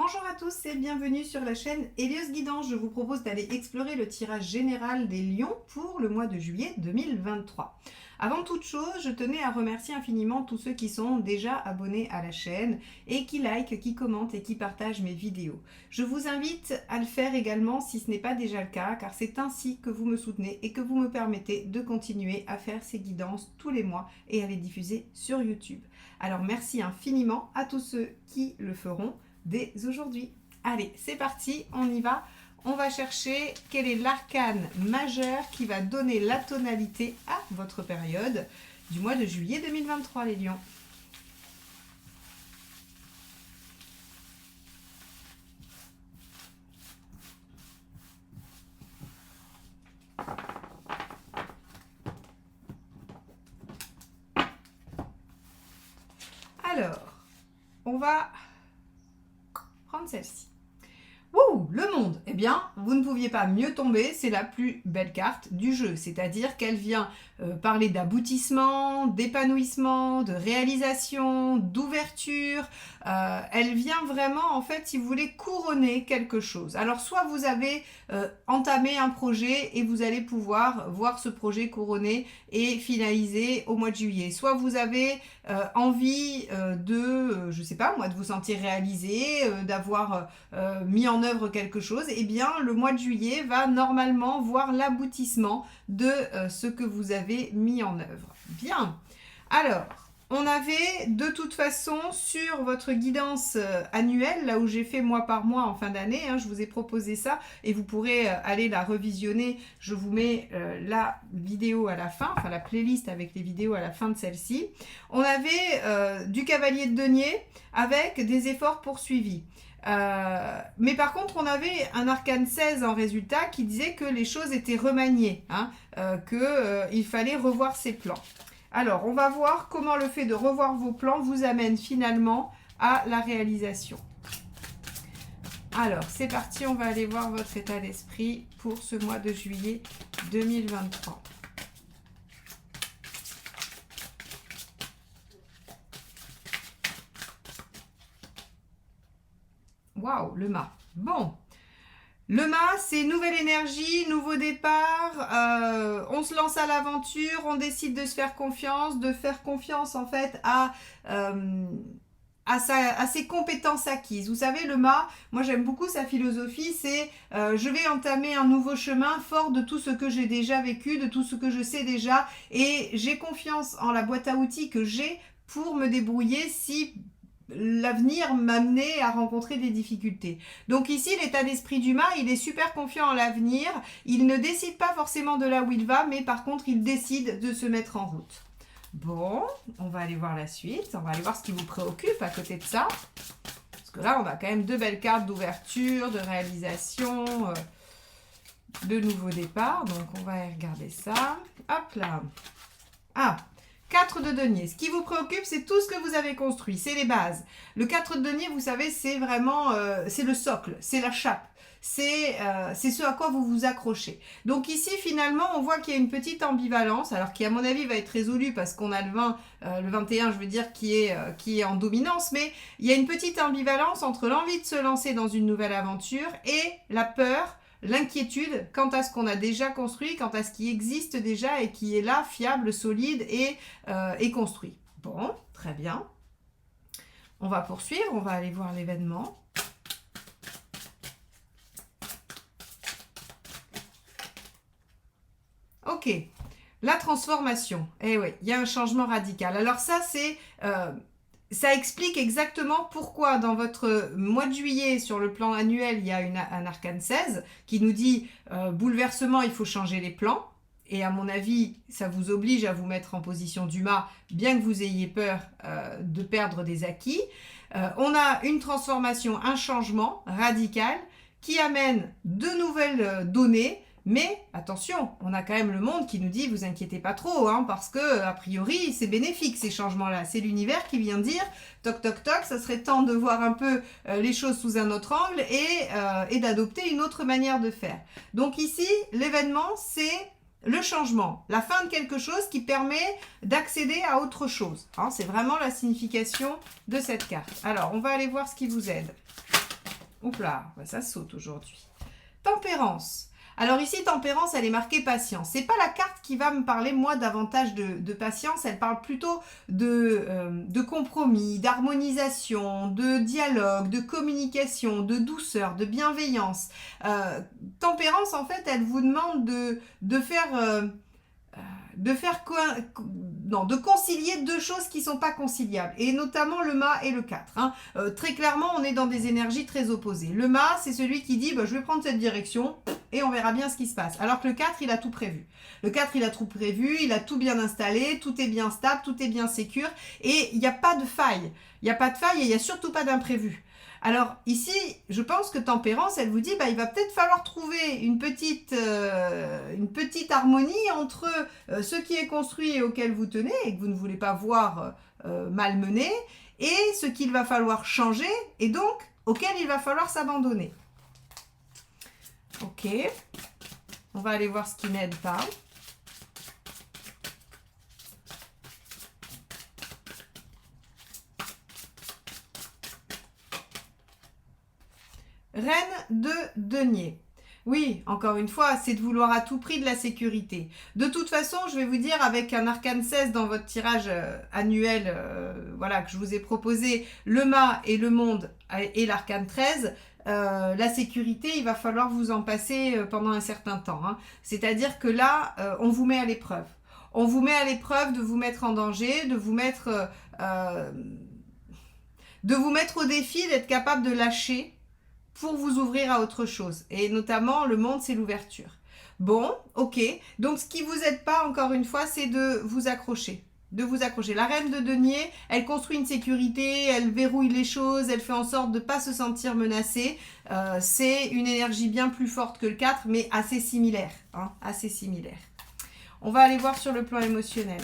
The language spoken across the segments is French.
Bonjour à tous et bienvenue sur la chaîne Hélios Guidance. Je vous propose d'aller explorer le tirage général des lions pour le mois de juillet 2023. Avant toute chose, je tenais à remercier infiniment tous ceux qui sont déjà abonnés à la chaîne et qui likent, qui commentent et qui partagent mes vidéos. Je vous invite à le faire également si ce n'est pas déjà le cas, car c'est ainsi que vous me soutenez et que vous me permettez de continuer à faire ces guidances tous les mois et à les diffuser sur YouTube. Alors merci infiniment à tous ceux qui le feront dès aujourd'hui. Allez, c'est parti, on y va. On va chercher quel est l'arcane majeur qui va donner la tonalité à votre période du mois de juillet 2023, les lions. Alors, on va prendre celle-ci. Wouh, le monde. Eh bien, vous ne pouviez pas mieux tomber, c'est la plus belle carte du jeu. C'est-à-dire qu'elle vient parler d'aboutissement, d'épanouissement, de réalisation, d'ouverture. Elle vient vraiment, en fait, si vous voulez, couronner quelque chose. Alors, soit vous avez entamé un projet et vous allez pouvoir voir ce projet couronné et finalisé au mois de juillet. Soit vous avez envie je sais pas moi, de vous sentir réalisé, d'avoir mis en œuvre quelque chose, et bien le mois de juillet va normalement voir l'aboutissement de ce que vous avez mis en œuvre. Bien, alors on avait de toute façon sur votre guidance annuelle, là où j'ai fait mois par mois en fin d'année, je vous ai proposé ça et vous pourrez aller la revisionner. Je vous mets la vidéo à la fin, enfin la playlist avec les vidéos à la fin de celle-ci. On avait du cavalier de denier avec des efforts poursuivis. Mais par contre, on avait un arcane 16 en résultat qui disait que les choses étaient remaniées, qu'il fallait revoir ses plans. Alors, on va voir comment le fait de revoir vos plans vous amène finalement à la réalisation. Alors, c'est parti, on va aller voir votre état d'esprit pour ce mois de juillet 2023. Waouh, le mât. Bon, le mât, c'est nouvelle énergie, nouveau départ, on se lance à l'aventure, on décide de se faire confiance, en fait à ses compétences acquises. Vous savez, le mât, moi j'aime beaucoup sa philosophie, c'est je vais entamer un nouveau chemin fort de tout ce que j'ai déjà vécu, de tout ce que je sais déjà, et j'ai confiance en la boîte à outils que j'ai pour me débrouiller si l'avenir m'amenait à rencontrer des difficultés. Donc ici, l'état d'esprit du mât, il est super confiant en l'avenir. Il ne décide pas forcément de là où il va, mais par contre, il décide de se mettre en route. Bon, on va aller voir la suite. On va aller voir ce qui vous préoccupe à côté de ça. Parce que là, on a quand même deux belles cartes d'ouverture, de réalisation, de nouveau départ. Donc, on va aller regarder ça. Hop là. Ah, 4 de denier. Ce qui vous préoccupe, c'est tout ce que vous avez construit, c'est les bases. Le 4 de denier, vous savez, c'est vraiment, c'est le socle, c'est la chape. C'est ce à quoi vous vous accrochez. Donc ici, finalement, on voit qu'il y a une petite ambivalence, alors qui, à mon avis, va être résolue parce qu'on a le 21, je veux dire, qui est en dominance, mais il y a une petite ambivalence entre l'envie de se lancer dans une nouvelle aventure et la peur, l'inquiétude quant à ce qu'on a déjà construit, quant à ce qui existe déjà et qui est là, fiable, solide et construit. Bon, très bien. On va poursuivre, on va aller voir l'événement. Ok, la transformation. Eh oui, il y a un changement radical. Alors ça, ça explique exactement pourquoi dans votre mois de juillet, sur le plan annuel, il y a un arcane 16 qui nous dit bouleversement, il faut changer les plans. Et à mon avis, ça vous oblige à vous mettre en position du mât, bien que vous ayez peur de perdre des acquis. On a une transformation, un changement radical qui amène de nouvelles données. Mais attention, on a quand même le monde qui nous dit, vous inquiétez pas trop, parce que a priori, c'est bénéfique ces changements-là. C'est l'univers qui vient dire, toc toc toc, ça serait temps de voir un peu les choses sous un autre angle et d'adopter une autre manière de faire. Donc ici, l'événement, c'est le changement, la fin de quelque chose qui permet d'accéder à autre chose. C'est vraiment la signification de cette carte. Alors, on va aller voir ce qui vous aide. Oups là, ça saute aujourd'hui. Tempérance. Alors ici, tempérance, elle est marquée patience. C'est pas la carte qui va me parler, moi, davantage de patience. Elle parle plutôt de compromis, d'harmonisation, de dialogue, de communication, de douceur, de bienveillance. Tempérance, en fait, elle vous demande de concilier deux choses qui ne sont pas conciliables, et notamment le mât et le 4. Hein. Très clairement, on est dans des énergies très opposées. Le mât, c'est celui qui dit je vais prendre cette direction et on verra bien ce qui se passe. Alors que le 4, il a tout prévu. Le 4, il a tout prévu, il a tout bien installé, tout est bien stable, tout est bien sécure, et il n'y a pas de faille. Il n'y a pas de faille et il n'y a surtout pas d'imprévu. Alors ici, je pense que tempérance, elle vous dit, il va peut-être falloir trouver une petite harmonie entre ce qui est construit et auquel vous tenez et que vous ne voulez pas voir malmené, et ce qu'il va falloir changer et donc auquel il va falloir s'abandonner. Ok, on va aller voir ce qui n'aide pas. Reine de denier. Oui, encore une fois, c'est de vouloir à tout prix de la sécurité. De toute façon, je vais vous dire, avec un arcane 16 dans votre tirage annuel que je vous ai proposé, le mât et le monde et l'arcane 13, la sécurité, il va falloir vous en passer pendant un certain temps. Hein. C'est-à-dire que là, on vous met à l'épreuve. On vous met à l'épreuve de vous mettre en danger, de vous mettre au défi d'être capable de lâcher pour vous ouvrir à autre chose. Et notamment, le monde, c'est l'ouverture. Bon, ok. Donc, ce qui vous aide pas, encore une fois, c'est de vous accrocher. De vous accrocher. La reine de denier, elle construit une sécurité, elle verrouille les choses, elle fait en sorte de ne pas se sentir menacée. C'est une énergie bien plus forte que le 4, mais assez similaire. Hein, assez similaire. On va aller voir sur le plan émotionnel.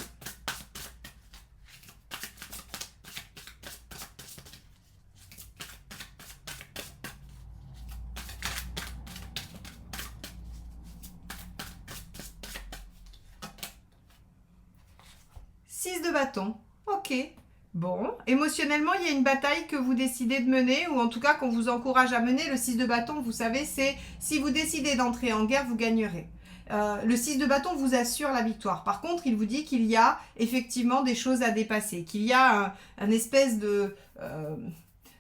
De bâton. Ok. Bon. Émotionnellement, il y a une bataille que vous décidez de mener, ou en tout cas qu'on vous encourage à mener. Le 6 de bâton, vous savez, c'est si vous décidez d'entrer en guerre, vous gagnerez. Le 6 de bâton vous assure la victoire. Par contre, il vous dit qu'il y a effectivement des choses à dépasser, qu'il y a un espèce de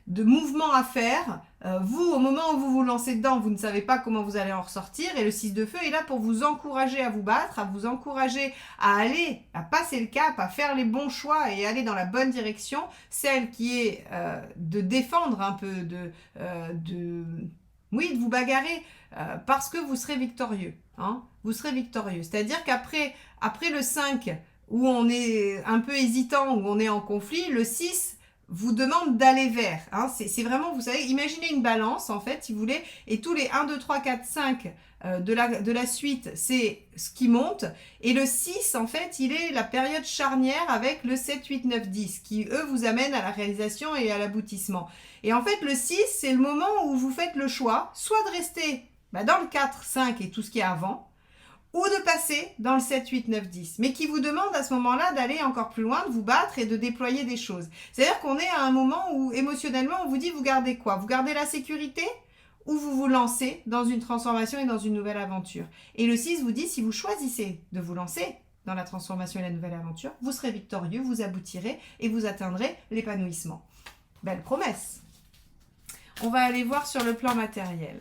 mouvement à faire. Vous, au moment où vous vous lancez dedans, vous ne savez pas comment vous allez en ressortir, et le 6 de feu est là pour vous encourager à vous battre, à vous encourager à aller, à passer le cap, à faire les bons choix et aller dans la bonne direction, celle qui est de défendre un peu, de vous bagarrer, parce que vous serez victorieux. Hein, vous serez victorieux. C'est-à-dire qu'après le 5, où on est un peu hésitant, où on est en conflit, le 6 vous demande d'aller vers. Hein. C'est vraiment, vous savez, imaginez une balance, en fait, si vous voulez, et tous les 1, 2, 3, 4, 5 de la suite, c'est ce qui monte. Et le 6, en fait, il est la période charnière avec le 7, 8, 9, 10, qui, eux, vous amènent à la réalisation et à l'aboutissement. Et en fait, le 6, c'est le moment où vous faites le choix, soit de rester dans le 4, 5 et tout ce qui est avant, ou de passer dans le 7, 8, 9, 10, mais qui vous demande à ce moment-là d'aller encore plus loin, de vous battre et de déployer des choses. C'est-à-dire qu'on est à un moment où émotionnellement on vous dit vous gardez quoi? Vous gardez la sécurité ou vous vous lancez dans une transformation et dans une nouvelle aventure? Et le 6 vous dit si vous choisissez de vous lancer dans la transformation et la nouvelle aventure, vous serez victorieux, vous aboutirez et vous atteindrez l'épanouissement. Belle promesse. On va aller voir sur le plan matériel.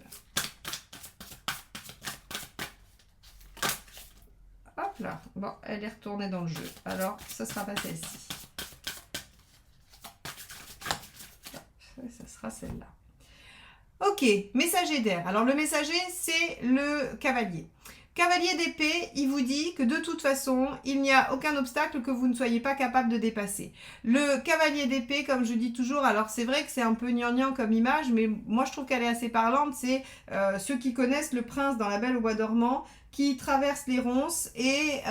Hop là, bon, elle est retournée dans le jeu. Alors, ce ne sera pas celle-ci. Ce sera celle-là. Ok, messager d'air. Alors, le messager, c'est le cavalier. Cavalier d'épée, il vous dit que de toute façon, il n'y a aucun obstacle que vous ne soyez pas capable de dépasser. Le cavalier d'épée, comme je dis toujours, alors c'est vrai que c'est un peu gnangnan comme image, mais moi je trouve qu'elle est assez parlante, c'est ceux qui connaissent le prince dans La Belle au bois dormant, qui traverse les ronces et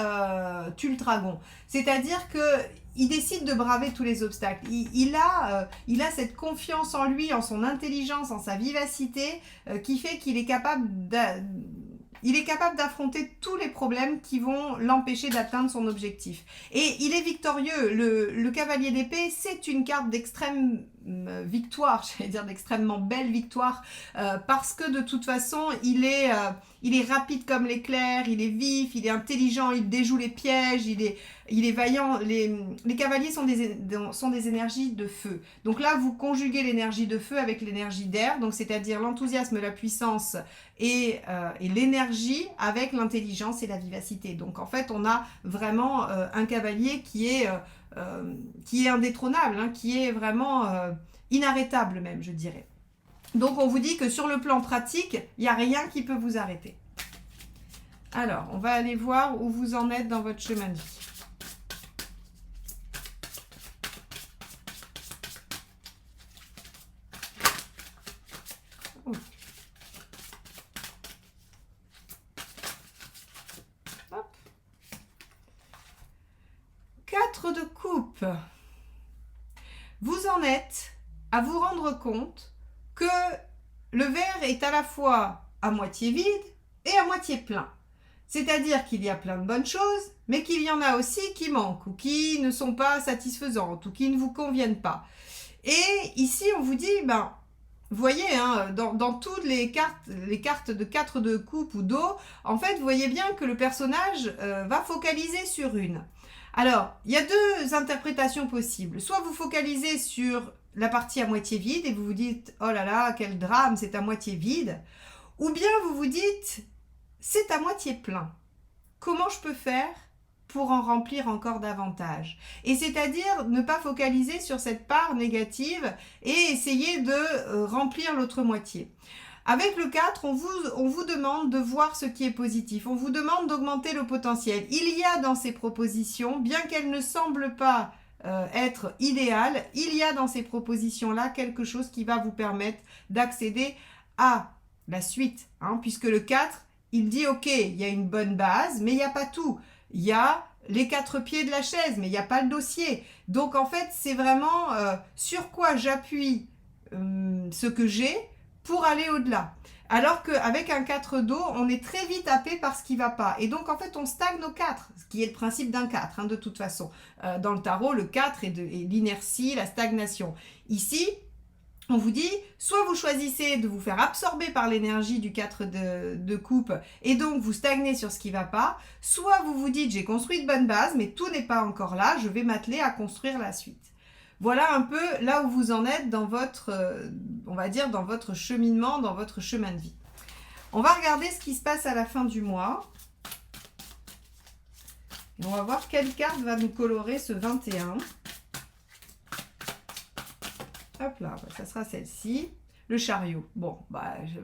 tue le dragon. C'est-à-dire que il décide de braver tous les obstacles. Il a cette confiance en lui, en son intelligence, en sa vivacité, qui fait qu'il est capable d'affronter tous les problèmes qui vont l'empêcher d'atteindre son objectif. Et il est victorieux. Le cavalier d'épée, c'est une carte d'extrême victoire, j'allais dire d'extrêmement belle victoire, parce que de toute façon, il est rapide comme l'éclair, il est vif, il est intelligent, il déjoue les pièges, il est vaillant. Les cavaliers sont des énergies de feu. Donc là, vous conjuguez l'énergie de feu avec l'énergie d'air, donc c'est-à-dire l'enthousiasme, la puissance et l'énergie avec l'intelligence et la vivacité. Donc en fait, on a vraiment un cavalier qui est indétrônable, hein, qui est vraiment inarrêtable même, je dirais. Donc on vous dit que sur le plan pratique, il n'y a rien qui peut vous arrêter. Alors, on va aller voir où vous en êtes dans votre chemin de vie. Oh. Hop. 4 de coupe. Vous en êtes à vous rendre compte que le verre est à la fois à moitié vide et à moitié plein. C'est-à-dire qu'il y a plein de bonnes choses, mais qu'il y en a aussi qui manquent ou qui ne sont pas satisfaisantes ou qui ne vous conviennent pas. Et ici, on vous dit, vous voyez, hein, dans toutes les cartes de 4 de coupe ou d'eau, en fait, vous voyez bien que le personnage va focaliser sur une. Alors, il y a 2 interprétations possibles. Soit vous focalisez sur la partie à moitié vide et vous vous dites « Oh là là, quel drame, c'est à moitié vide ». Ou bien vous vous dites « C'est à moitié plein. Comment je peux faire pour en remplir encore davantage ?» Et c'est-à-dire ne pas focaliser sur cette part négative et essayer de remplir l'autre moitié. Avec le 4, on vous demande de voir ce qui est positif. On vous demande d'augmenter le potentiel. Il y a dans ces propositions, bien qu'elles ne semblent pas être idéales, il y a dans ces propositions-là quelque chose qui va vous permettre d'accéder à la suite. Hein, puisque le 4, il dit, ok, il y a une bonne base, mais il n'y a pas tout. Il y a les 4 pieds de la chaise, mais il n'y a pas le dossier. Donc en fait, c'est vraiment sur quoi j'appuie ce que j'ai pour aller au-delà. Alors qu'avec un 4 d'eau, on est très vite happé par ce qui ne va pas. Et donc, en fait, on stagne au 4, ce qui est le principe d'un 4, hein, de toute façon. Dans le tarot, le 4 est l'inertie, la stagnation. Ici, on vous dit, soit vous choisissez de vous faire absorber par l'énergie du 4 de coupe et donc vous stagnez sur ce qui ne va pas, soit vous vous dites, j'ai construit de bonnes bases, mais tout n'est pas encore là, je vais m'atteler à construire la suite. Voilà un peu là où vous en êtes dans votre, on va dire, dans votre cheminement, dans votre chemin de vie. On va regarder ce qui se passe à la fin du mois. Et on va voir quelle carte va nous colorer ce 21. Hop là, ça sera celle-ci. Le chariot. Bon,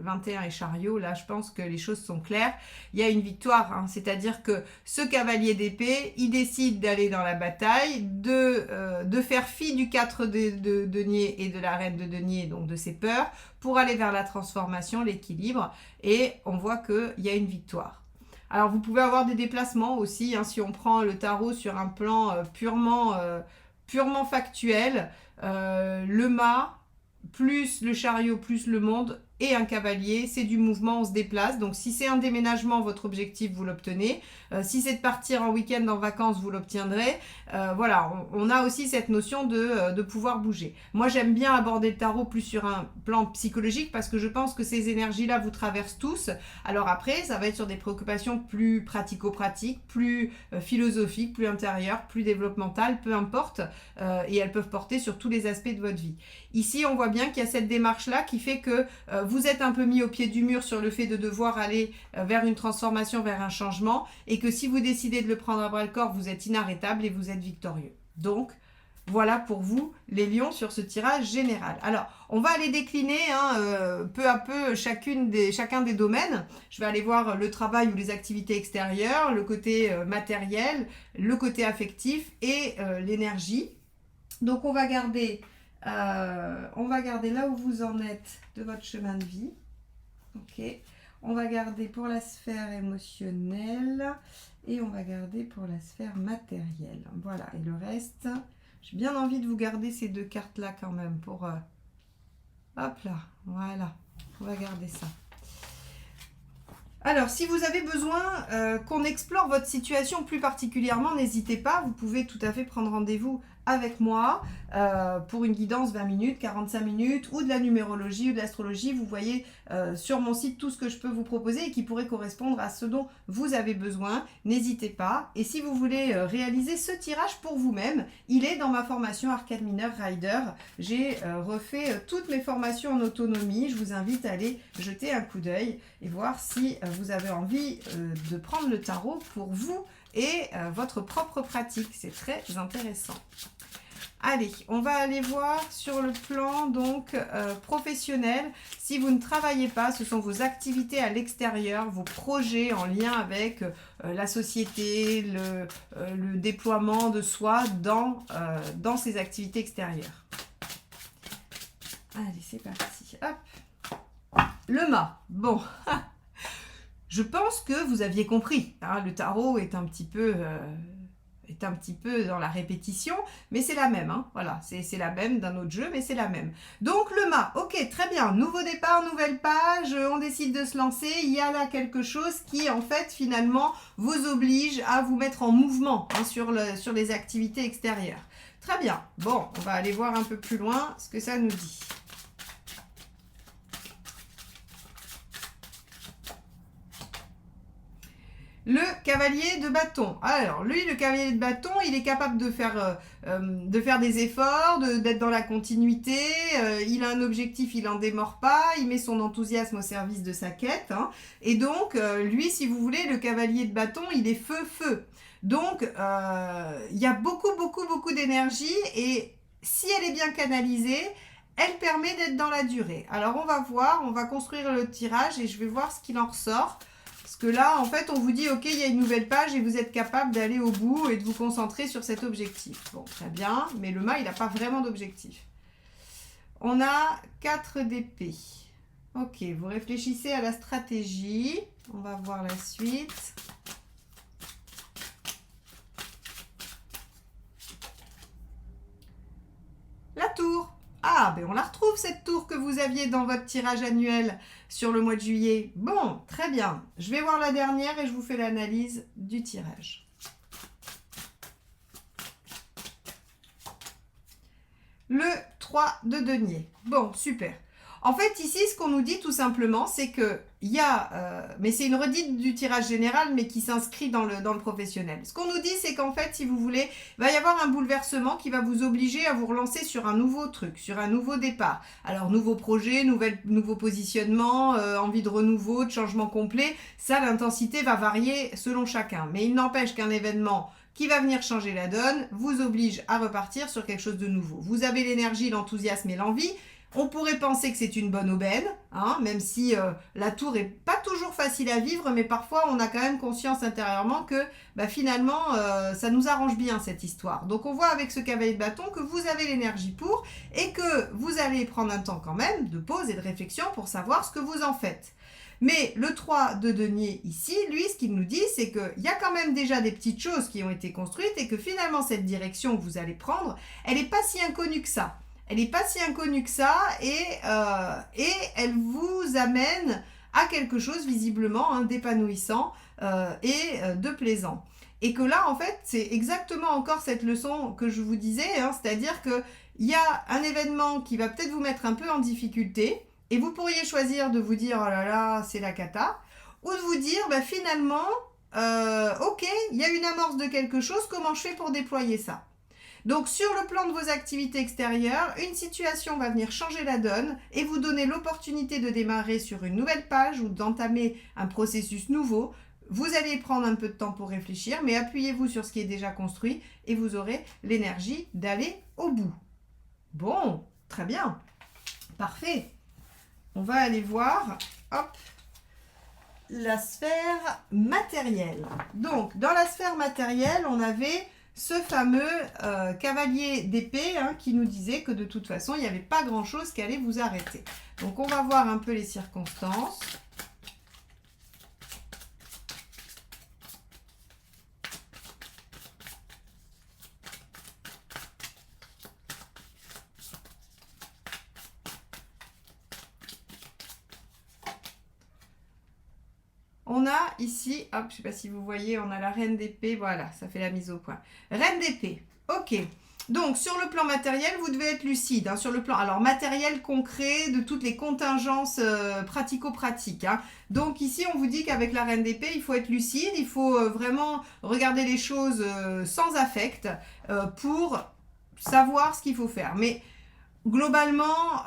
21 et chariot, là, je pense que les choses sont claires. Il y a une victoire, hein, c'est-à-dire que ce cavalier d'épée, il décide d'aller dans la bataille, de faire fi du 4 de denier et de la reine de denier, donc de ses peurs, pour aller vers la transformation, l'équilibre, et on voit qu'il y a une victoire. Alors, vous pouvez avoir des déplacements aussi, hein, si on prend le tarot sur un plan purement factuel, le mât, plus le chariot, plus le monde et un cavalier, c'est du mouvement, on se déplace. Donc si c'est un déménagement, votre objectif, vous l'obtenez. Si c'est de partir en week-end, en vacances, vous l'obtiendrez. Voilà, on a aussi cette notion de pouvoir bouger. Moi, j'aime bien aborder le tarot plus sur un plan psychologique parce que je pense que ces énergies-là vous traversent tous. Alors après, ça va être sur des préoccupations plus pratico-pratiques, plus philosophiques, plus intérieures, plus développementales, peu importe. Et elles peuvent porter sur tous les aspects de votre vie. Ici, on voit bien qu'il y a cette démarche-là qui fait que vous êtes un peu mis au pied du mur sur le fait de devoir aller vers une transformation, vers un changement, et que si vous décidez de le prendre à bras-le-corps, vous êtes inarrêtable et vous êtes victorieux. Donc, voilà pour vous, les lions, sur ce tirage général. Alors, on va aller décliner peu à peu chacun des domaines. Je vais aller voir le travail ou les activités extérieures, le côté matériel, le côté affectif et l'énergie. Donc, on va garder là où vous en êtes de votre chemin de vie. Ok. On va garder pour la sphère émotionnelle et on va garder pour la sphère matérielle. Voilà. Et le reste, j'ai bien envie de vous garder ces 2 cartes-là quand même pour... hop là. Voilà. On va garder ça. Alors, si vous avez besoin qu'on explore votre situation plus particulièrement, n'hésitez pas. Vous pouvez tout à fait prendre rendez-vous avec moi pour une guidance 20 minutes, 45 minutes ou de la numérologie ou de l'astrologie. Vous voyez sur mon site tout ce que je peux vous proposer et qui pourrait correspondre à ce dont vous avez besoin. N'hésitez pas. Et si vous voulez réaliser ce tirage pour vous-même, il est dans ma formation Arcade Mineur Rider. J'ai refait toutes mes formations en autonomie. Je vous invite à aller jeter un coup d'œil et voir si vous avez envie de prendre le tarot pour vous et votre propre pratique. C'est très intéressant. Allez, on va aller voir sur le plan donc professionnel. Si vous ne travaillez pas, ce sont vos activités à l'extérieur, vos projets en lien avec la société, le déploiement de soi dans ces activités extérieures. Allez, c'est parti. Hop. Le mât. Bon, je pense que vous aviez compris. Hein, le tarot est un petit peu dans la répétition, mais c'est la même. Hein, voilà, c'est la même d'un autre jeu, mais c'est la même. Donc le mât, ok, très bien. Nouveau départ, nouvelle page, on décide de se lancer. Il y a là quelque chose qui, en fait, finalement, vous oblige à vous mettre en mouvement hein, sur les activités extérieures. Très bien. Bon, on va aller voir un peu plus loin ce que ça nous dit. Le cavalier de bâton. Alors, lui, le cavalier de bâton, il est capable de faire des efforts, d'être dans la continuité. Il a un objectif, il n'en démord pas. Il met son enthousiasme au service de sa quête. Hein. Et donc, lui, si vous voulez, le cavalier de bâton, il est feu-feu. Donc, il y a beaucoup d'énergie. Et si elle est bien canalisée, elle permet d'être dans la durée. Alors, on va voir, on va construire le tirage et je vais voir ce qu'il en ressort. Parce que là, en fait, on vous dit, ok, il y a une nouvelle page et vous êtes capable d'aller au bout et de vous concentrer sur cet objectif. Bon, très bien, mais le mât, il n'a pas vraiment d'objectif. On a 4 d'épée. Ok, vous réfléchissez à la stratégie. On va voir la suite. La tour. Ah, ben on la retrouve cette tour que vous aviez dans votre tirage annuel sur le mois de juillet. Bon, très bien. Je vais voir la dernière et je vous fais l'analyse du tirage. Le 3 de denier. Bon, super. En fait, ici, ce qu'on nous dit tout simplement, c'est que il y a, mais c'est une redite du tirage général, mais qui s'inscrit dans le professionnel. Ce qu'on nous dit, c'est qu'en fait, si vous voulez, il va y avoir un bouleversement qui va vous obliger à vous relancer sur un nouveau truc, sur un nouveau départ. Alors, nouveau projet, nouveau positionnement, envie de renouveau, de changement complet. Ça, l'intensité va varier selon chacun. Mais il n'empêche qu'un événement qui va venir changer la donne vous oblige à repartir sur quelque chose de nouveau. Vous avez l'énergie, l'enthousiasme et l'envie. On pourrait penser que c'est une bonne aubaine, hein, même si la tour n'est pas toujours facile à vivre, mais parfois on a quand même conscience intérieurement que finalement ça nous arrange bien cette histoire. Donc on voit avec ce cavalier de bâton que vous avez l'énergie pour et que vous allez prendre un temps quand même de pause et de réflexion pour savoir ce que vous en faites. Mais le 3 de denier ici, lui, ce qu'il nous dit, c'est qu'il y a quand même déjà des petites choses qui ont été construites et que finalement cette direction que vous allez prendre, elle n'est pas si inconnue que ça. Elle n'est pas si inconnue que ça et elle vous amène à quelque chose visiblement hein, d'épanouissant et de plaisant. Et que là, en fait, c'est exactement encore cette leçon que je vous disais, hein, c'est-à-dire qu'il y a un événement qui va peut-être vous mettre un peu en difficulté et vous pourriez choisir de vous dire « Oh là là, c'est la cata » ou de vous dire finalement « Ok, il y a une amorce de quelque chose, comment je fais pour déployer ça ?» Donc, sur le plan de vos activités extérieures, une situation va venir changer la donne et vous donner l'opportunité de démarrer sur une nouvelle page ou d'entamer un processus nouveau. Vous allez prendre un peu de temps pour réfléchir, mais appuyez-vous sur ce qui est déjà construit et vous aurez l'énergie d'aller au bout. Bon, très bien. Parfait. On va aller voir, hop, la sphère matérielle. Donc, dans la sphère matérielle, on avait ce fameux cavalier d'épée hein, qui nous disait que de toute façon, il n'y avait pas grand-chose qui allait vous arrêter. Donc, on va voir un peu les circonstances. On a ici, hop, je ne sais pas si vous voyez, on a la reine d'épée, voilà, ça fait la mise au point. Reine d'épée, ok. Donc, sur le plan matériel, vous devez être lucide. Hein, sur le plan, alors matériel concret de toutes les contingences pratico-pratiques. Hein. Donc ici, on vous dit qu'avec la reine d'épée, il faut être lucide, il faut vraiment regarder les choses sans affect pour savoir ce qu'il faut faire. Mais globalement,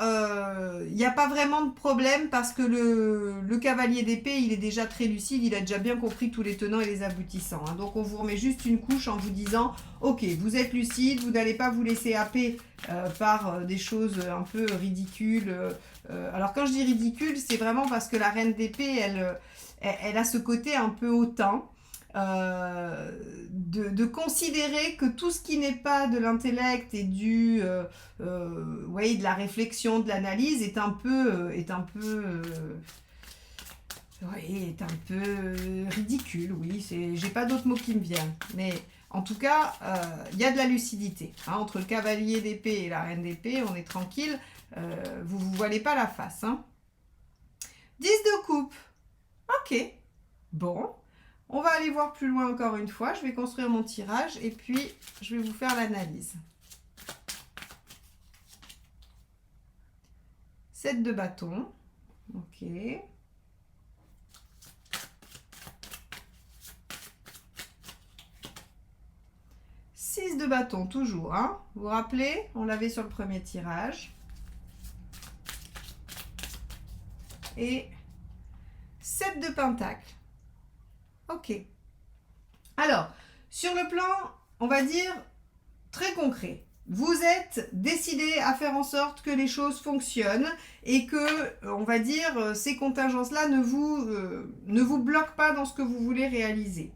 il n'y a pas vraiment de problème parce que le cavalier d'épée, il est déjà très lucide, il a déjà bien compris tous les tenants et les aboutissants. Hein. Donc on vous remet juste une couche en vous disant « Ok, vous êtes lucide, vous n'allez pas vous laisser happer par des choses un peu ridicules. » Alors quand je dis ridicule, c'est vraiment parce que la reine d'épée, elle a ce côté un peu hautain. De considérer que tout ce qui n'est pas de l'intellect et de la réflexion, de l'analyse est un peu ridicule, oui, j'ai pas d'autres mots qui me viennent, mais en tout cas, il y a de la lucidité, hein, entre le cavalier d'épée et la reine d'épée, on est tranquille, vous vous voilez pas la face, hein. 10 de coupe, ok, bon. On va aller voir plus loin encore une fois. Je vais construire mon tirage et puis je vais vous faire l'analyse. 7 de bâton. Ok. 6 de bâton, toujours. Hein. Vous vous rappelez, on l'avait sur le premier tirage. Et 7 de pentacle. Ok. Alors, sur le plan, on va dire, très concret, vous êtes décidé à faire en sorte que les choses fonctionnent et que, on va dire, ces contingences-là ne vous bloquent pas dans ce que vous voulez réaliser.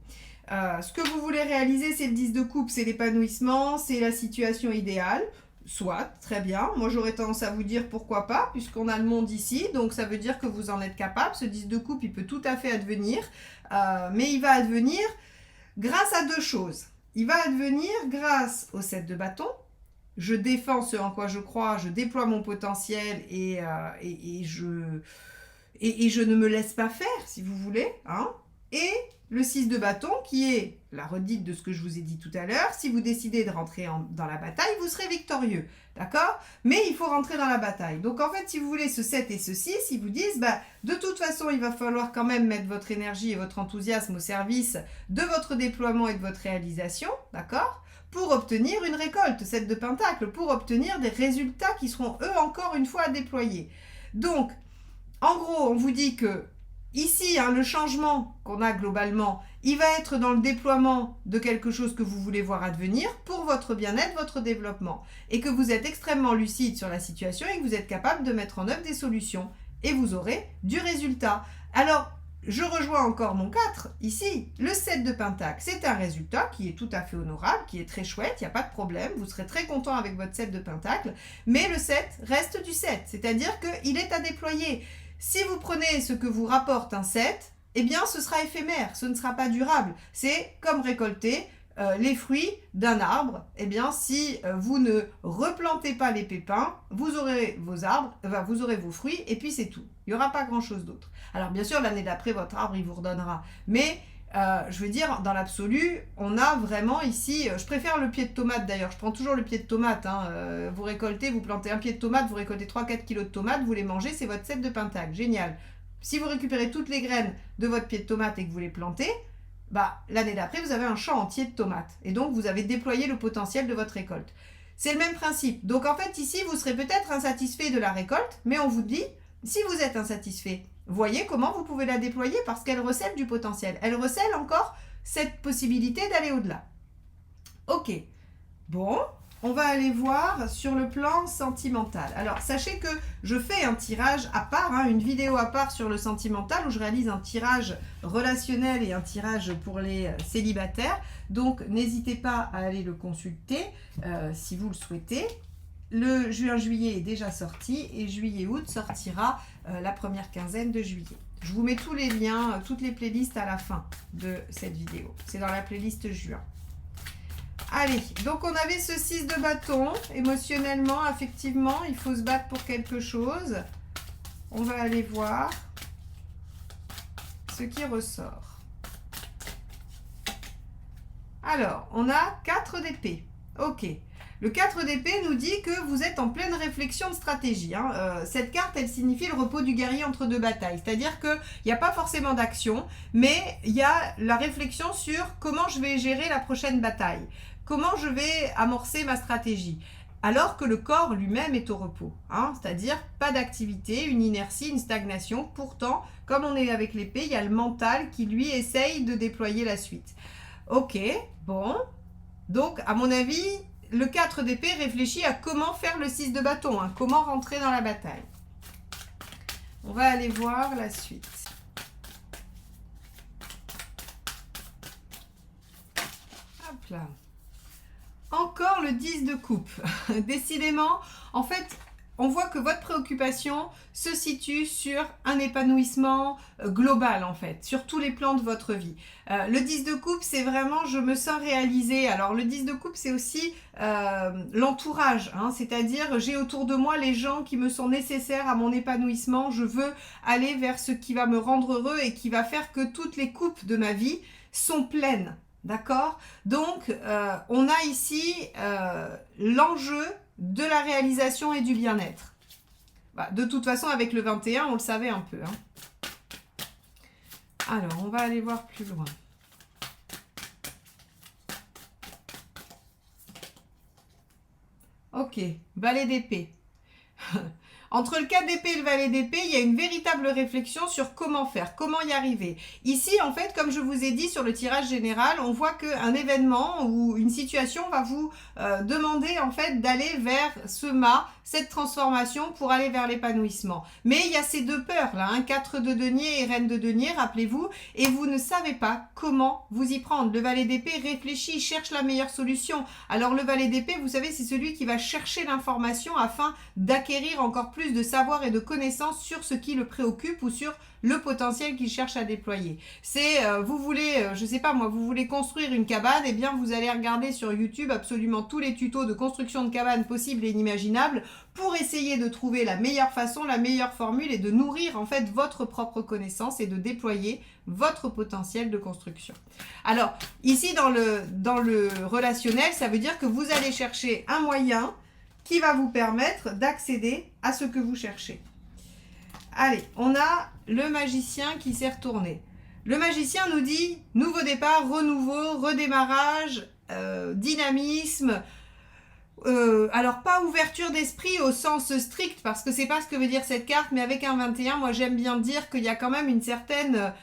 Ce que vous voulez réaliser, c'est le 10 de coupe, c'est l'épanouissement, c'est la situation idéale. Soit, très bien. Moi, j'aurais tendance à vous dire pourquoi pas, puisqu'on a le monde ici, donc ça veut dire que vous en êtes capable. Ce 10 de coupe, il peut tout à fait advenir, mais il va advenir grâce à deux choses. Il va advenir grâce au 7 de bâton. Je défends ce en quoi je crois, je déploie mon potentiel et je ne me laisse pas faire, si vous voulez. Hein. Et le 6 de bâton, qui est la redite de ce que je vous ai dit tout à l'heure. Si vous décidez de rentrer dans la bataille, vous serez victorieux. D'accord? Mais il faut rentrer dans la bataille. Donc en fait, si vous voulez ce 7 et ce 6, ils vous disent, de toute façon, il va falloir quand même mettre votre énergie et votre enthousiasme au service de votre déploiement et de votre réalisation. D'accord? Pour obtenir une récolte, 7 de pentacle, pour obtenir des résultats qui seront, eux, encore une fois, à déployer. Donc, en gros, on vous dit que ici, hein, le changement qu'on a globalement, il va être dans le déploiement de quelque chose que vous voulez voir advenir pour votre bien-être, votre développement. Et que vous êtes extrêmement lucide sur la situation et que vous êtes capable de mettre en œuvre des solutions. Et vous aurez du résultat. Alors, je rejoins encore mon 4, ici, le 7 de pentacle. C'est un résultat qui est tout à fait honorable, qui est très chouette, il n'y a pas de problème. Vous serez très content avec votre 7 de pentacle. Mais le 7 reste du 7, c'est-à-dire qu'il est à déployer. Si vous prenez ce que vous rapporte un 7, eh bien ce sera éphémère, ce ne sera pas durable. C'est comme récolter les fruits d'un arbre. Eh bien si vous ne replantez pas les pépins, vous aurez vos arbres, vous aurez vos fruits et puis c'est tout. Il n'y aura pas grand-chose d'autre. Alors bien sûr, l'année d'après, votre arbre, il vous redonnera. Mais je veux dire, dans l'absolu, on a vraiment ici, je préfère le pied de tomate d'ailleurs, je prends toujours le pied de tomate, hein, vous récoltez, vous plantez un pied de tomate, vous récoltez 3-4 kg de tomates, vous les mangez, c'est votre 7 de pentacle, génial. Si vous récupérez toutes les graines de votre pied de tomate et que vous les plantez, l'année d'après, vous avez un champ entier de tomates, et donc vous avez déployé le potentiel de votre récolte. C'est le même principe, donc en fait ici, vous serez peut-être insatisfait de la récolte, mais on vous dit, si vous êtes insatisfait, voyez comment vous pouvez la déployer parce qu'elle recèle du potentiel. Elle recèle encore cette possibilité d'aller au-delà. Ok, bon, on va aller voir sur le plan sentimental. Alors, sachez que je fais un tirage à part, hein, une vidéo à part sur le sentimental où je réalise un tirage relationnel et un tirage pour les célibataires. Donc, n'hésitez pas à aller le consulter si vous le souhaitez. Le juin-juillet est déjà sorti et juillet-août sortira la première quinzaine de juillet. Je vous mets tous les liens, toutes les playlists à la fin de cette vidéo. C'est dans la playlist juin. Allez, donc on avait ce 6 de bâton. Émotionnellement, affectivement, il faut se battre pour quelque chose. On va aller voir ce qui ressort. Alors, on a 4 d'épée. Ok. Le 4 d'épée nous dit que vous êtes en pleine réflexion de stratégie. Cette carte, elle signifie le repos du guerrier entre deux batailles. C'est-à-dire qu'il n'y a pas forcément d'action, mais il y a la réflexion sur comment je vais gérer la prochaine bataille, comment je vais amorcer ma stratégie. Alors que le corps lui-même est au repos. C'est-à-dire pas d'activité, une inertie, une stagnation. Pourtant, comme on est avec l'épée, il y a le mental qui lui essaye de déployer la suite. Ok, bon. Donc, à mon avis, le 4 d'épée réfléchit à comment faire le 6 de bâton, comment rentrer dans la bataille. On va aller voir la suite. Hop là. Encore le 10 de coupe. Décidément, en fait, on voit que votre préoccupation se situe sur un épanouissement global, en fait, sur tous les plans de votre vie. Le 10 de coupe, c'est vraiment, je me sens réalisée. Alors, le 10 de coupe, c'est aussi l'entourage, c'est-à-dire, j'ai autour de moi les gens qui me sont nécessaires à mon épanouissement. Je veux aller vers ce qui va me rendre heureux et qui va faire que toutes les coupes de ma vie sont pleines. D'accord? Donc, on a ici l'enjeu de la réalisation et du bien-être. De toute façon, avec le 21, on le savait un peu. Alors, on va aller voir plus loin. Ok, valet d'épée. Entre le 4 d'épée et le valet d'épée, il y a une véritable réflexion sur comment faire, comment y arriver. Ici, en fait, comme je vous ai dit sur le tirage général, on voit qu'un événement ou une situation va vous demander en fait d'aller vers ce mât, cette transformation pour aller vers l'épanouissement. Mais il y a ces deux peurs là, 4 de denier et reine de denier, rappelez-vous, et vous ne savez pas comment vous y prendre. Le valet d'épée réfléchit, cherche la meilleure solution. Alors le valet d'épée, vous savez, c'est celui qui va chercher l'information afin d'acquérir encore plus de savoir et de connaissances sur ce qui le préoccupe ou sur le potentiel qu'il cherche à déployer. C'est, vous voulez, je sais pas moi, vous voulez construire une cabane, eh bien vous allez regarder sur YouTube absolument tous les tutos de construction de cabane possibles et inimaginables pour essayer de trouver la meilleure façon, la meilleure formule et de nourrir en fait votre propre connaissance et de déployer votre potentiel de construction. Alors ici dans le relationnel, ça veut dire que vous allez chercher un moyen qui va vous permettre d'accéder à ce que vous cherchez. Allez, on a le magicien qui s'est retourné. Le magicien nous dit nouveau départ, renouveau, redémarrage, dynamisme. Alors pas ouverture d'esprit au sens strict parce que c'est pas ce que veut dire cette carte, mais avec un 21, moi j'aime bien dire qu'il y a quand même une certaine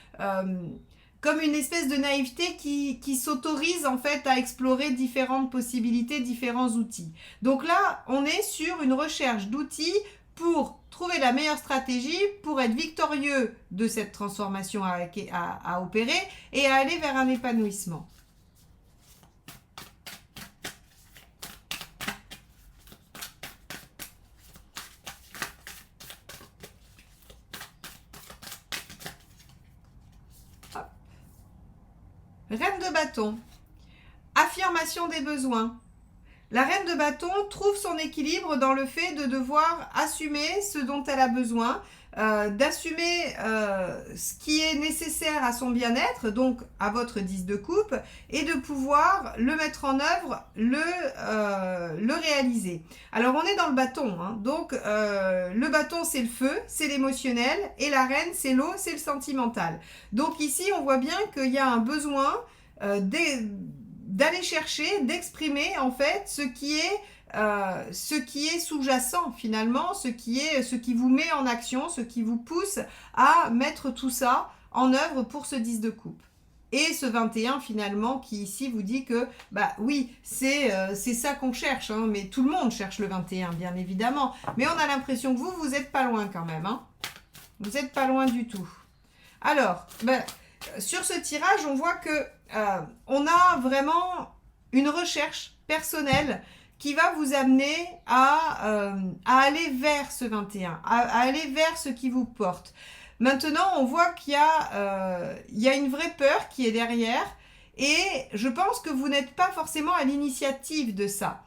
comme une espèce de naïveté qui s'autorise en fait à explorer différentes possibilités, différents outils. Donc là, on est sur une recherche d'outils pour trouver la meilleure stratégie pour être victorieux de cette transformation à opérer et à aller vers un épanouissement. Hop. Reine de bâton. Affirmation des besoins. La reine de bâton trouve son équilibre dans le fait de devoir assumer ce dont elle a besoin, d'assumer ce qui est nécessaire à son bien-être, donc à votre 10 de coupe, et de pouvoir le mettre en œuvre, le réaliser. Alors on est dans le bâton, donc le bâton c'est le feu, c'est l'émotionnel, et la reine c'est l'eau, c'est le sentimental. Donc ici on voit bien qu'il y a un besoin d'aller chercher, d'exprimer en fait ce qui est sous-jacent finalement, ce qui vous met en action, ce qui vous pousse à mettre tout ça en œuvre pour ce 10 de coupe. Et ce 21 finalement qui ici vous dit que oui, c'est ça qu'on cherche, mais tout le monde cherche le 21 bien évidemment, mais on a l'impression que vous n'êtes pas loin quand même, vous n'êtes pas loin du tout. Alors, sur ce tirage, on voit que on a vraiment une recherche personnelle qui va vous amener à aller vers ce 21, à aller vers ce qui vous porte. Maintenant, on voit qu'il y a une vraie peur qui est derrière et je pense que vous n'êtes pas forcément à l'initiative de ça.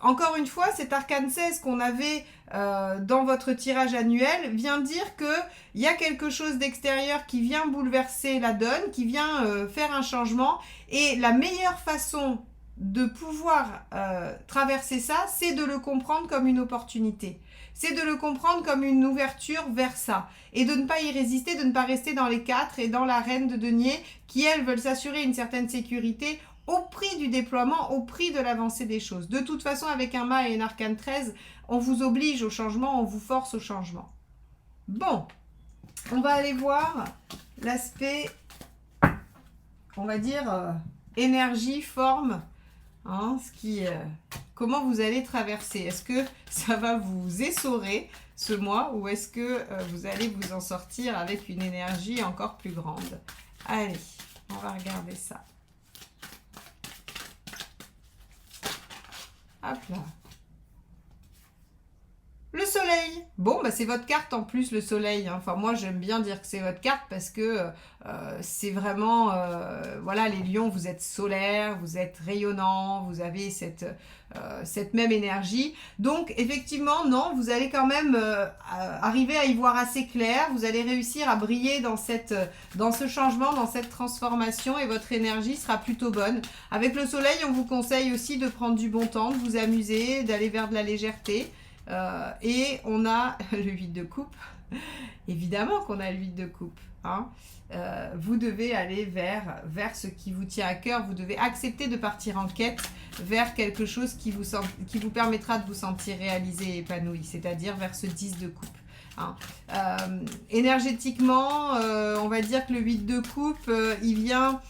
Encore une fois, cet arcane 16 qu'on avait dans votre tirage annuel vient dire qu'il y a quelque chose d'extérieur qui vient bouleverser la donne, qui vient faire un changement. Et la meilleure façon de pouvoir traverser ça, c'est de le comprendre comme une opportunité. C'est de le comprendre comme une ouverture vers ça. Et de ne pas y résister, de ne pas rester dans les 4 et dans la reine de denier qui, elles, veulent s'assurer une certaine sécurité au prix du déploiement, au prix de l'avancée des choses. De toute façon, avec un mât et une arcane 13, on vous oblige au changement, on vous force au changement. Bon, on va aller voir l'aspect, on va dire, énergie, forme, hein, comment vous allez traverser. Est-ce que ça va vous essorer ce mois ou est-ce que vous allez vous en sortir avec une énergie encore plus grande? Allez, on va regarder ça. Hop là. Le soleil. Bon, bah c'est votre carte en plus, le soleil. Enfin, moi, j'aime bien dire que c'est votre carte parce que c'est vraiment... voilà, les lions, vous êtes solaire, vous êtes rayonnant, vous avez cette même énergie. Donc, effectivement, non, vous allez quand même arriver à y voir assez clair. Vous allez réussir à briller dans ce changement, dans cette transformation et votre énergie sera plutôt bonne. Avec le soleil, on vous conseille aussi de prendre du bon temps, de vous amuser, d'aller vers de la légèreté. Et on a le 8 de coupe. Évidemment qu'on a le 8 de coupe. Hein. Vous devez aller vers ce qui vous tient à cœur. Vous devez accepter de partir en quête vers quelque chose qui vous permettra de vous sentir réalisé et épanoui. C'est-à-dire vers ce 10 de coupe. Hein. Énergétiquement, on va dire que le 8 de coupe, il vient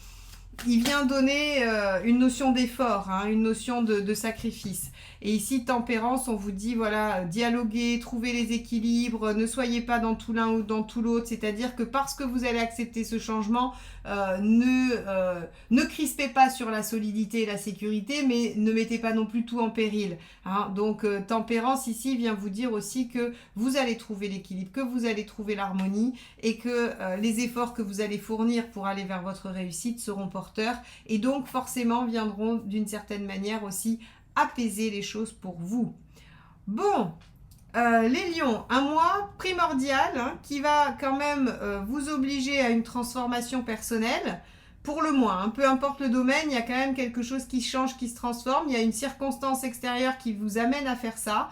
donner une notion d'effort, hein, une notion de sacrifice. Et ici, tempérance, on vous dit, voilà, dialoguez, trouvez les équilibres, ne soyez pas dans tout l'un ou dans tout l'autre. C'est-à-dire que parce que vous allez accepter ce changement, ne crispez pas sur la solidité et la sécurité, mais ne mettez pas non plus tout en péril. Hein. Donc, tempérance, ici, vient vous dire aussi que vous allez trouver l'équilibre, que vous allez trouver l'harmonie et que les efforts que vous allez fournir pour aller vers votre réussite seront porteurs et donc forcément viendront d'une certaine manière aussi apaiser les choses pour vous. Bon, les lions, un mois primordial hein, qui va quand même vous obliger à une transformation personnelle. Pour le moins, hein, peu importe le domaine, il y a quand même quelque chose qui change, qui se transforme. Il y a une circonstance extérieure qui vous amène à faire ça.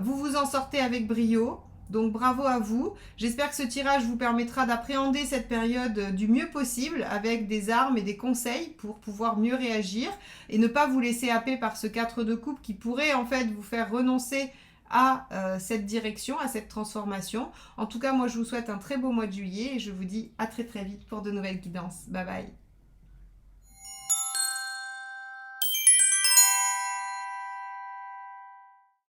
Vous vous en sortez avec brio. Donc bravo à vous. J'espère que ce tirage vous permettra d'appréhender cette période du mieux possible avec des armes et des conseils pour pouvoir mieux réagir et ne pas vous laisser happer par ce 4 de coupe qui pourrait en fait vous faire renoncer à cette direction, à cette transformation. En tout cas, moi je vous souhaite un très beau mois de juillet et je vous dis à très très vite pour de nouvelles guidances. Bye bye.